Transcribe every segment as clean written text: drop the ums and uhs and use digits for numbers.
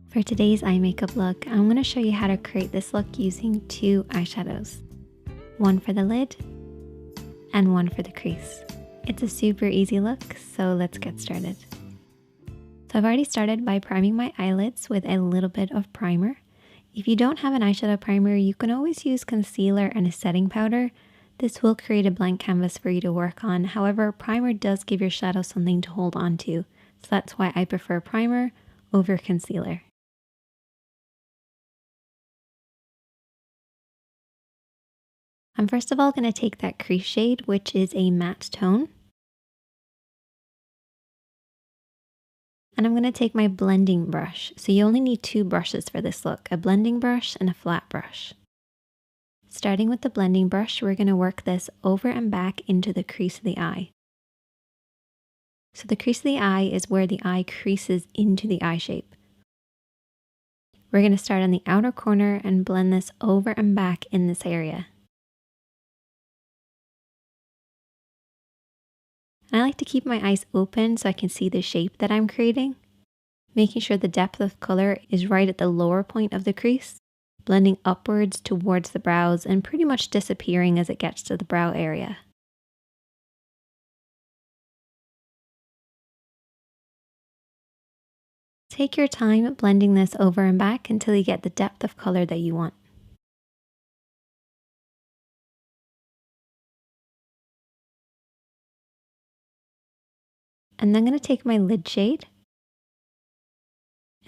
For today's eye makeup look, I'm going to show you how to create this look using two eyeshadows. One for the lid and one for the crease. It's a super easy look, so let's get started. So I've already started by priming my eyelids with a little bit of primer. If you don't have an eyeshadow primer, you can always use concealer and a setting powder. This will create a blank canvas for you to work on. However, primer does give your shadow something to hold on to. So that's why I prefer primer over concealer. I'm first of all going to take that crease shade, which is a matte tone. And I'm going to take my blending brush. So you only need two brushes for this look, a blending brush and a flat brush. Starting with the blending brush, we're going to work this over and back into the crease of the eye. So the crease of the eye is where the eye creases into the eye shape. We're going to start on the outer corner and blend this over and back in this area. And I like to keep my eyes open so I can see the shape that I'm creating, making sure the depth of color is right at the lower point of the crease, blending upwards towards the brows and pretty much disappearing as it gets to the brow area. Take your time blending this over and back until you get the depth of color that you want. And then I'm going to take my lid shade.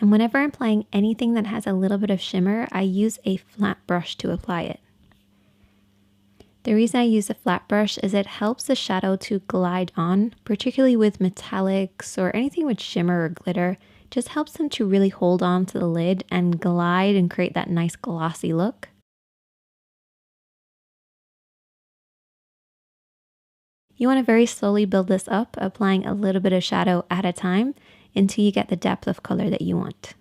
And whenever I'm applying anything that has a little bit of shimmer, I use a flat brush to apply it. The reason I use a flat brush is it helps the shadow to glide on, particularly with metallics or anything with shimmer or glitter. It just helps them to really hold on to the lid and glide and create that nice glossy look. You want to very slowly build this up, applying a little bit of shadow at a time until you get the depth of color that you want.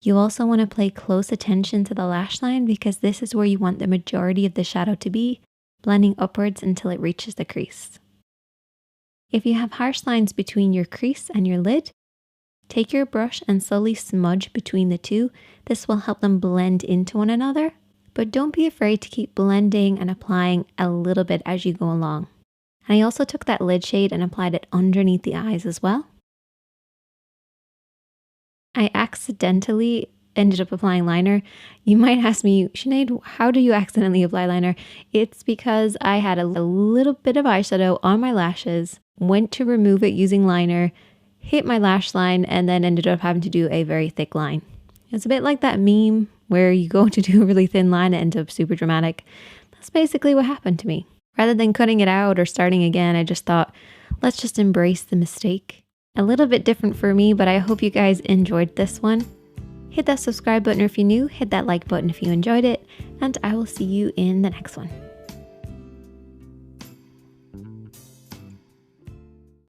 You also want to pay close attention to the lash line because this is where you want the majority of the shadow to be, blending upwards until it reaches the crease. If you have harsh lines between your crease and your lid, take your brush and slowly smudge between the two. This will help them blend into one another. But don't be afraid to keep blending and applying a little bit as you go along. And I also took that lid shade and applied it underneath the eyes as well. I accidentally ended up applying liner. You might ask me, Sinead, how do you accidentally apply liner? It's because I had a little bit of eyeshadow on my lashes, went to remove it using liner, hit my lash line, and then ended up having to do a very thick line. It's a bit like that meme where you go to do a really thin line and end up super dramatic. That's basically what happened to me. Rather than cutting it out or starting again, I just thought, let's just embrace the mistake. A little bit different for me, but I hope you guys enjoyed this one. Hit that subscribe button if you're new, hit that like button if you enjoyed it, and I will see you in the next one.